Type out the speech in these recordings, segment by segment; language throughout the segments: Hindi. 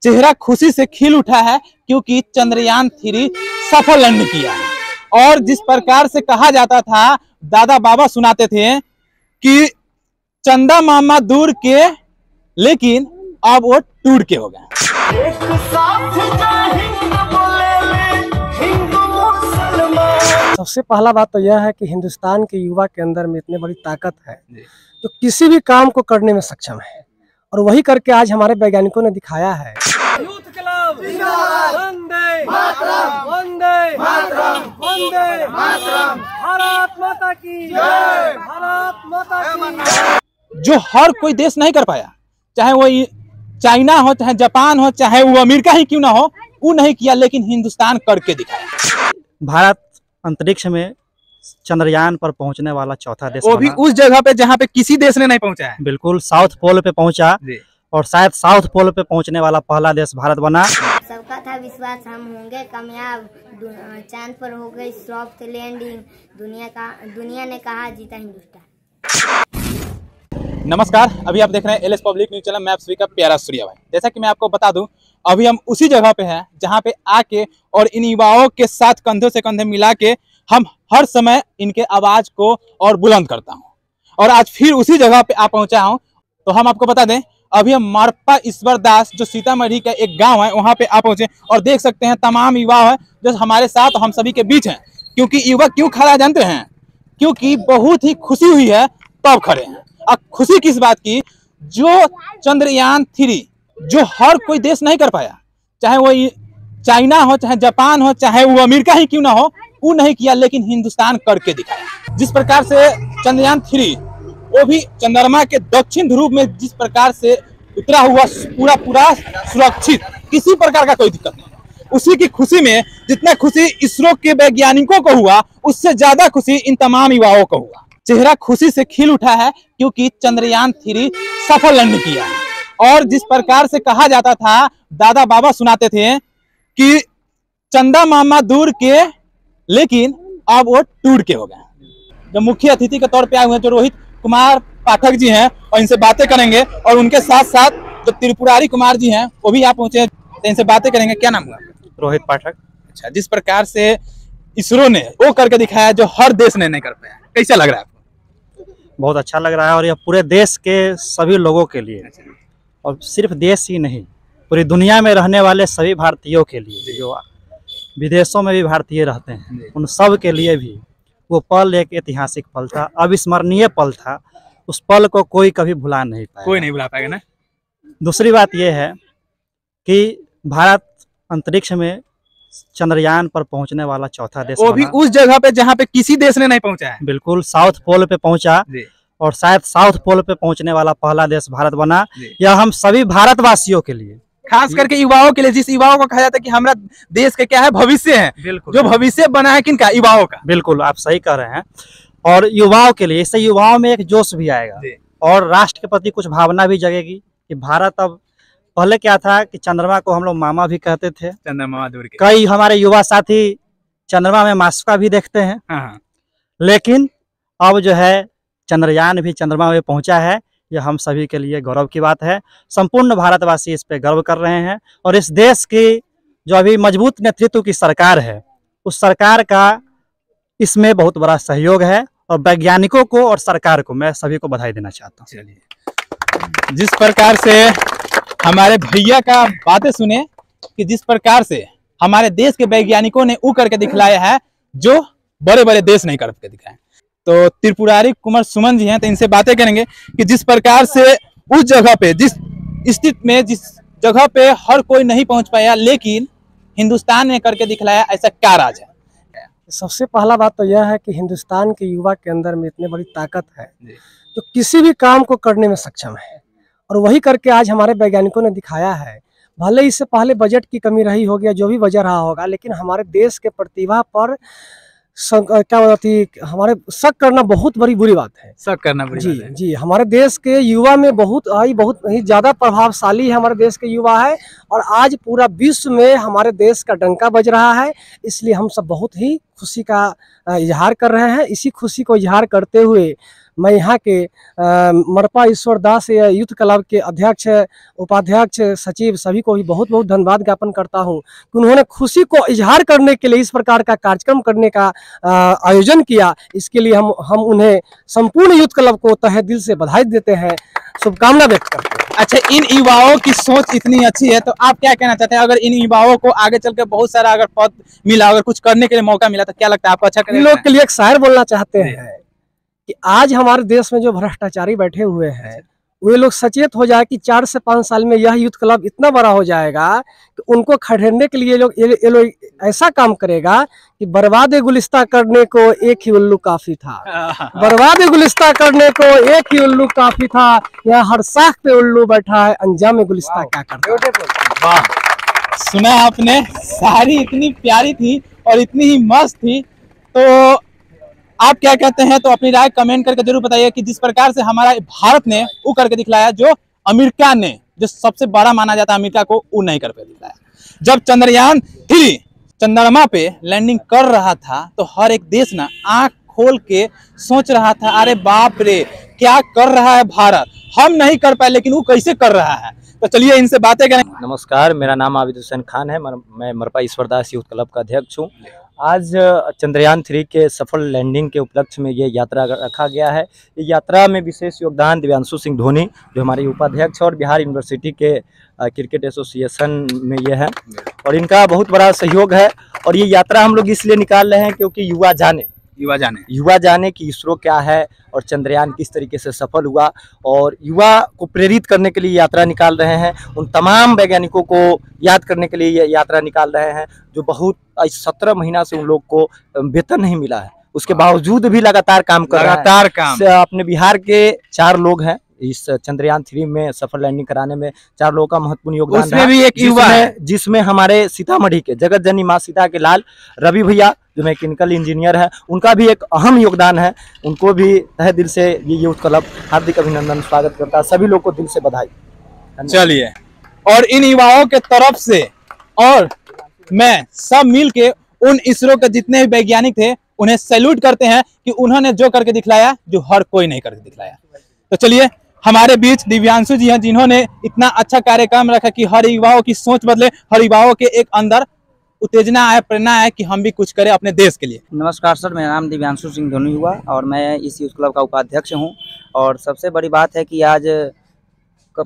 चेहरा खुशी से खिल उठा है क्योंकि चंद्रयान-3 सफल लैंड किया है। और जिस प्रकार से कहा जाता था, दादा बाबा सुनाते थे कि चंदा मामा दूर के, लेकिन अब वो टूट के हो गए। सबसे पहला बात तो यह है कि हिंदुस्तान के युवा के अंदर में इतनी बड़ी ताकत है जो किसी भी काम को करने में सक्षम है, और वही करके आज हमारे वैज्ञानिकों ने दिखाया है। यूथ क्लब वंदे मातरम, वंदे मातरम, वंदे मातरम, भारत माता की जय, भारत माता की। जो हर कोई देश नहीं कर पाया, चाहे वो चाइना हो, चाहे जापान हो, चाहे वो अमेरिका ही क्यों ना हो, वो नहीं किया, लेकिन हिंदुस्तान करके दिखाया। भारत अंतरिक्ष में चंद्रयान पर पहुंचने वाला चौथा देश, वो भी उस जगह पे जहां पे किसी देश ने नहीं पहुंचा है। बिल्कुल साउथ पोल पे पहुंचा, और शायद साउथ पोल पे पहुंचने वाला पहला देश भारत बना। सबका था विश्वास हम होंगे कामयाब, चांद पर हो गई सॉफ्ट लैंडिंग, दुनिया ने कहा जीता हिंदुस्तान। नमस्कार, अभी आप देख रहे हैं एलएस पब्लिक न्यूज चैनल। मैं आप सभी का प्यारा सूर्या भाई। जैसा कि मैं आपको बता दूं, अभी हम उसी जगह पे हैं जहां पे आके और इन युवाओं के साथ कंधों से कंधे मिला के हम हर समय इनके आवाज को और बुलंद करता हूं। और आज फिर उसी जगह पे आ पहुंचा हूं। तो हम आपको बता दें, अभी हम मारप्पा ईश्वर दास जो सीतामढ़ी का एक गांव है, वहां पे आ पहुंचे और देख सकते हैं तमाम युवा है जो हमारे साथ हम सभी के बीच हैं। क्योंकि युवा क्यों खड़ा जानते हैं? क्योंकि बहुत ही खुशी हुई है तब खड़े हैं। अब खुशी किस बात की? जो चंद्रयान-3 जो हर कोई देश नहीं कर पाया, चाहे वो चाइना हो, चाहे जापान हो, चाहे वो अमेरिका ही क्यों ना हो, वो नहीं किया, लेकिन हिंदुस्तान करके दिखाया। जिस प्रकार से चंद्रयान-3 वो भी चंद्रमा के दक्षिण ध्रुव में जिस प्रकार से उतरा हुआ, पूरा सुरक्षित, किसी प्रकार का कोई दिक्कत नहीं। उसी की खुशी में जितना खुशी इसरो के वैज्ञानिकों को हुआ, उससे ज्यादा खुशी इन तमाम युवाओं को हुआ। चेहरा खुशी से खिल उठा है क्योंकि चंद्रयान-3 सफल लैंड किया है। और जिस प्रकार से कहा जाता था, दादा बाबा सुनाते थे कि चंदा मामा दूर के, लेकिन अब वो टूट के हो गए। जो मुख्य अतिथि के तौर पे आए हुए हैं, जो रोहित कुमार पाठक जी हैं, और इनसे बातें करेंगे। और उनके साथ साथ जो त्रिपुरारी कुमार जी हैं, वो भी यहाँ पहुंचे, तो इनसे बातें करेंगे। क्या नाम हुआ? रोहित पाठक। अच्छा, जिस प्रकार से इसरो ने वो करके दिखाया जो हर देश ने नहीं कर पाया, कैसा लग रहा है आपको? बहुत अच्छा लग रहा है, और यह पूरे देश के सभी लोगों के लिए, और सिर्फ देश ही नहीं, पूरी दुनिया में रहने वाले सभी भारतीयों के लिए, जो विदेशों में भी भारतीय रहते हैं, उन सब के लिए भी वो पल एक ऐतिहासिक पल था, अविस्मरणीय पल था। उस पल को कोई कभी भुला नहीं पाएगा। कोई नहीं भुला पाएगा ना। दूसरी बात यह है कि भारत अंतरिक्ष में चंद्रयान पर पहुंचने वाला चौथा देश, वो भी उस जगह पे जहां पे किसी देश ने नहीं पहुंचा है। बिल्कुल साउथ पोल पे पहुंचा, और शायद साउथ पोल पे पहुंचने वाला पहला देश भारत बना। यह हम सभी भारतवासियों के लिए, खास करके युवाओं के लिए, जिस युवाओं को कहा जाता है कि हमारा देश के क्या है, भविष्य है। बिल्कुल, जो भविष्य बना है किनका? युवाओं का। बिल्कुल आप सही कह रहे हैं। और युवाओं के लिए, इससे युवाओं में एक जोश भी आएगा और राष्ट्र के प्रति कुछ भावना भी जगेगी कि भारत अब, पहले क्या था कि चंद्रमा को हम लोग मामा भी कहते थे, चंद्रमा दूर के। कई हमारे युवा साथी चंद्रमा में मास्का भी देखते हैं। लेकिन अब जो है चंद्रयान भी चंद्रमा में पहुंचा है। यह हम सभी के लिए गौरव की बात है। संपूर्ण भारतवासी इस पे गर्व कर रहे हैं, और इस देश की जो अभी मजबूत नेतृत्व की सरकार है, उस सरकार का इसमें बहुत बड़ा सहयोग है, और वैज्ञानिकों को और सरकार को मैं सभी को बधाई देना चाहता हूँ। चलिए, जिस प्रकार से हमारे भैया का बातें सुने कि जिस प्रकार से हमारे देश के वैज्ञानिकों ने वो करके दिखलाया है जो बड़े बड़े देश नहीं करके दिखाए। तो त्रिपुरारी कुमार सुमन जी हैं, तो इनसे बातें करेंगे कि जिस प्रकार से उस जगह पे, जिस स्थिति में, जिस जगह पे हर कोई नहीं पहुंच पाया, लेकिन हिंदुस्तान ने करके दिखलाया, ऐसा क्या राज है? सबसे पहला बात तो यह है कि हिंदुस्तान के युवा के अंदर में इतनी बड़ी ताकत है जो किसी भी काम को करने में सक्षम है, और वही करके आज हमारे वैज्ञानिकों ने दिखाया है। भले इससे पहले बजट की कमी रही होगी या जो भी वजह रहा होगा, लेकिन हमारे देश के प्रतिभा पर क्या बताती, हमारे शक करना बहुत बड़ी बुरी बात है। शक करना बुरी जी बात है। जी, हमारे देश के युवा में बहुत ही ज्यादा प्रभावशाली है हमारे देश के युवा है, और आज पूरा विश्व में हमारे देश का डंका बज रहा है। इसलिए हम सब बहुत ही खुशी का इजहार कर रहे हैं। इसी खुशी को इजहार करते हुए मैं यहाँ के मरपा ईश्वर दास यूथ क्लब के अध्यक्ष, उपाध्यक्ष, सचिव सभी को भी बहुत बहुत धन्यवाद ज्ञापन करता हूँ कि उन्होंने खुशी को इजहार करने के लिए इस प्रकार का कार्यक्रम करने का आयोजन किया। इसके लिए हम उन्हें संपूर्ण यूथ क्लब को तहे दिल से बधाई देते हैं, शुभकामना व्यक्त करते हैं। अच्छा, इन युवाओं की सोच इतनी अच्छी है तो आप क्या कहना चाहते हैं? अगर इन युवाओं को आगे चल के बहुत सारा अगर पद मिला, अगर कुछ करने के लिए मौका मिला तो क्या लगता है आपको अच्छा इन करेगा? लोग के लिए एक शायर बोलना चाहते हैं कि आज हमारे देश में जो भ्रष्टाचारी बैठे हुए हैं वे लोग सचेत हो जाए कि 4 से 5 साल में यह यूथ क्लब इतना बड़ा हो जाएगा कि उनको खदेड़ने के लिए ये लोग ऐसा काम करेगा कि बर्बाद गुलिस्ता करने को एक ही उल्लू काफी था। बर्बाद गुलिस्ता करने को एक ही उल्लू काफी था, यहाँ हर साख पे उल्लू बैठा है, अंजाम गुलिस्ता क्या करता। वाह, सुना आपने, शायरी इतनी प्यारी थी और इतनी ही मस्त थी। तो आप क्या कहते हैं? तो अपनी राय कमेंट करके जरूर बताइए कि जिस प्रकार से हमारा भारत ने वो करके दिखलाया जो अमेरिका ने, जो सबसे बड़ा माना जाता है अमेरिका को, वो नहीं कर दिखलाया। जब चंद्रयान 3 चंद्रमा पे लैंडिंग कर रहा था तो हर एक देश ना आंख खोल के सोच रहा था, अरे बाप रे क्या कर रहा है भारत, हम नहीं कर पाए लेकिन वो कैसे कर रहा है। तो चलिए इनसे बातें करें। नमस्कार, मेरा नाम आबिद हुसैन खान है। मैं मरपा ईश्वर दास यूथ क्लब का अध्यक्ष हूँ। आज चंद्रयान 3 के सफल लैंडिंग के उपलक्ष्य में ये यात्रा रखा गया है। ये यात्रा में विशेष योगदान दिव्यांशु सिंह धोनी, जो हमारे उपाध्यक्ष और बिहार यूनिवर्सिटी के क्रिकेट एसोसिएशन में ये है, और इनका बहुत बड़ा सहयोग है। और ये यात्रा हम लोग इसलिए निकाल रहे हैं क्योंकि युवा जाने कि इसरो क्या है और चंद्रयान किस तरीके से सफल हुआ, और युवा को प्रेरित करने के लिए यात्रा निकाल रहे हैं। उन तमाम वैज्ञानिकों को याद करने के लिए ये यात्रा निकाल रहे हैं जो बहुत 17 महीना से उन लोग को वेतन नहीं मिला है, उसके बावजूद भी लगातार काम कर रहे हैं। अपने बिहार के 4 लोग हैं इस चंद्रयान 3 में सफल लैंडिंग कराने में। 4 लोगों का महत्वपूर्ण योगदान उसमें भी एक युवा है, जिसमें हमारे सीतामढ़ी के जगत जननी माँ सीता के लाल रवि भैया जो मैकेनिकल इंजीनियर है, उनका भी एक अहम योगदान है। उनको भी तहे दिल से ये यूथ क्लब हार्दिक अभिनंदन, स्वागत करता है। सभी लोग को दिल से बधाई। चलिए, और इन युवाओं के तरफ से और मैं सब मिल के उन इसरो के जितने भी वैज्ञानिक थे उन्हें सैल्यूट करते हैं कि उन्होंने जो करके दिखलाया जो हर कोई नहीं करके दिखलाया। तो चलिए, हमारे बीच दिव्यांशु जी हैं जिन्होंने इतना अच्छा कार्यक्रम रखा कि हर युवाओं की सोच बदले, हर युवाओं के एक अंदर उत्तेजना आए, प्रेरणा आए कि हम भी कुछ करें अपने देश के लिए। नमस्कार सर, मेरा नाम दिव्यांशु सिंह धोनी हुआ और मैं इस यूथ क्लब का उपाध्यक्ष हूं। और सबसे बड़ी बात है कि आज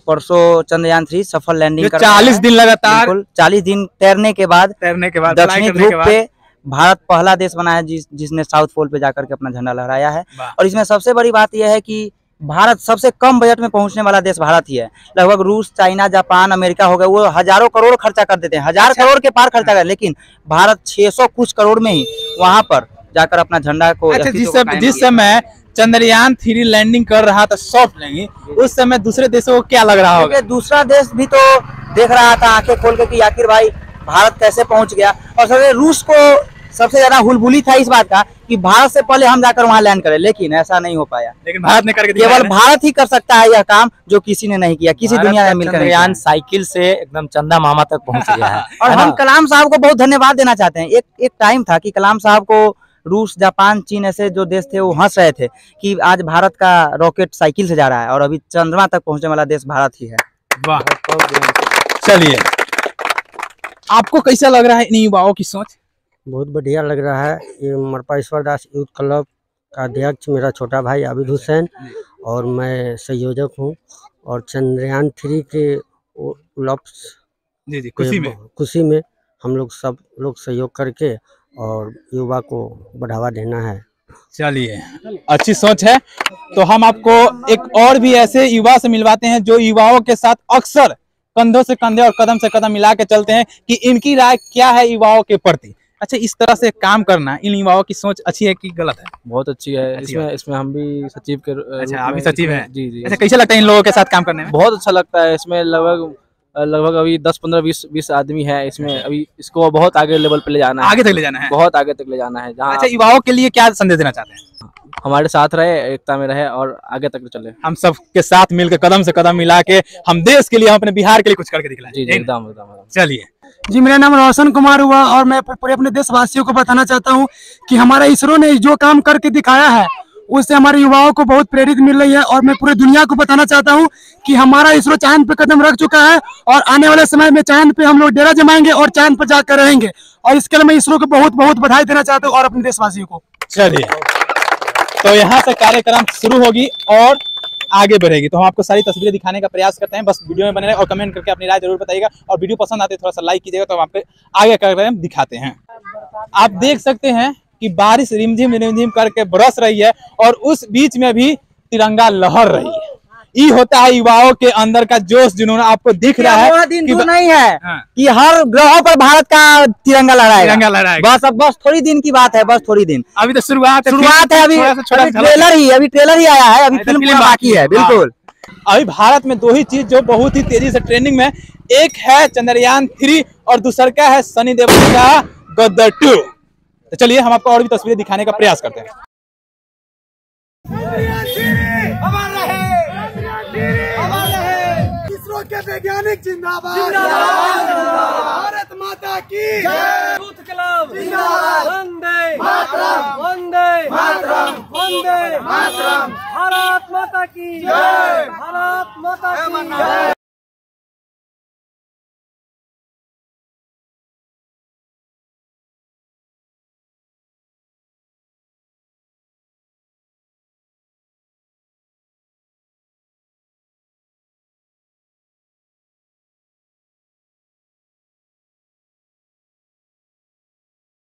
परसों चंद्रयान 3 सफल लैंडिंग कर 40 दिन लगातार 40 दिन तैरने के बाद दक्षिणी ध्रुव पे भारत पहला देश बना है जिसने साउथ पोल पे जाकर के अपना झंडा लहराया है। और इसमें सबसे बड़ी बात यह है कि भारत सबसे कम बजट में पहुंचने वाला देश भारत ही है। लगभग रूस, चाइना, जापान, अमेरिका हो गए, वो हजारों करोड़ खर्चा कर देते हैं, 1000 करोड़ के पार खर्चा कर, लेकिन भारत 600 कुछ करोड़ में ही वहां पर जाकर अपना झंडा को। अच्छा, जिस समय चंद्रयान 3 लैंडिंग कर रहा था सॉफ्ट लैंडिंग, उस समय दूसरे देशों को क्या लग रहा होगा? दूसरा देश भी तो देख रहा था आंखें खोल के कि आखिर भाई भारत कैसे पहुंच गया। और सबसे रूस को सबसे ज्यादा हुलबुली था इस बात का कि भारत से पहले हम जाकर वहां लैंड करें, लेकिन ऐसा नहीं हो पाया। लेकिन भारत ने करके केवल भारत ही कर सकता है यह काम जो किसी ने नहीं किया, किसी दुनिया में मिलकर। चंद्रयान साइकिल से एकदम चंदा मामा तक पहुंच गया है। और हम कलाम साहब को बहुत धन्यवाद देना चाहते हैं। एक टाइम था कि कलाम साहब को रूस, जापान, चीन ऐसे जो देश थे वो हंस रहे थे कि आज भारत का रॉकेट साइकिल से जा रहा है, और अभी चंद्रमा तक पहुंचने वाला देश भारत ही है। वाह, चलिए, आपको कैसा लग रहा है इन युवाओं की सोच? बहुत बढ़िया लग रहा है। ये मरपा ईश्वर दास यूथ क्लब का अध्यक्ष मेरा छोटा भाई आबिद हुसैन और मैं संयोजक हूँ। और चंद्रयान 3 के जी खुशी में हम लोग सब लोग सहयोग करके और युवा को बढ़ावा देना है। चलिए, अच्छी सोच है। तो हम आपको एक और भी ऐसे युवा से मिलवाते हैं जो युवाओं के साथ अक्सर कंधों से कंधे और कदम से कदम मिला के चलते हैं कि इनकी राय क्या है युवाओं के प्रति। अच्छा, इस तरह से काम करना इन युवाओं की सोच अच्छी है कि गलत है? बहुत अच्छी है। इसमें हम भी सचिव के अच्छा, आप भी सचिव हैं? जी। अच्छा, कैसा लगता है इन लोगों के साथ काम करने में? बहुत अच्छा लगता है। इसमें लगभग अभी 10, 15, 20 आदमी है इसमें। अभी इसको बहुत आगे लेवल पे ले जाना है, आगे तक ले जाना है, बहुत आगे तक ले जाना है। अच्छा, युवाओं के लिए क्या संदेश देना चाहते हैं? हमारे साथ रहे, एकता में रहे और आगे तक चले। हम सब के साथ मिलकर कदम से कदम मिला के हम देश के लिए, हम अपने बिहार के लिए कुछ करके दिखलाएं। जी, एकदम। चलिए जी, मेरा नाम रोशन कुमार हुआ और मैं पूरे अपने देशवासियों को बताना चाहता हूँ कि हमारा इसरो ने जो काम करके दिखाया है उससे हमारे युवाओं को बहुत प्रेरित मिल रही है। और मैं पूरे दुनिया को बताना चाहता हूँ कि हमारा इसरो चांद पे कदम रख चुका है और आने वाले समय में चांद पे हम लोग डेरा जमाएंगे और चांद पर जाकर रहेंगे। और इसके लिए मैं इसरो को बहुत बहुत बधाई देना चाहता हूँ और अपने देशवासियों को। चलिए, तो यहाँ से कार्यक्रम शुरू होगी और आगे बढ़ेगी। तो हम आपको सारी तस्वीरें दिखाने का प्रयास करते हैं, बस वीडियो में बने रहे और कमेंट करके अपनी राय जरूर बताइएगा। और वीडियो पसंद आते थोड़ा सा लाइक कीजिएगा, तो हम आपको आगे कार्यक्रम दिखाते हैं। आप देख सकते हैं कि बारिश रिमझिम करके बरस रही है और उस बीच में भी तिरंगा लहर रही है। ये होता है युवाओं के अंदर का जोश जुनून। आपको दिख रहा है वह दिन दूर नहीं है कि हर ग्रहों पर भारत का तिरंगा लहराएगा। बस थोड़ी दिन की बात है, बस थोड़ी दिन। अभी तो शुरुआत है, अभी ट्रेलर ही आया है, अभी फिल्म बाकी है। बिल्कुल, अभी भारत में दो ही चीज जो बहुत ही तेजी से ट्रेंडिंग में, एक है चंद्रयान 3 और दूसरा है सनी देओल का गदर 2। तो चलिए हम आपको और भी तस्वीरें दिखाने का प्रयास करते हैं। इसरो के वैज्ञानिक जिंदाबाद, भारत माता की यूथ क्लब जिंदाबाद, वंदे मातरम, वंदे मातरम, वंदे मातरम, भारत माता की जय, भारत माता की जय।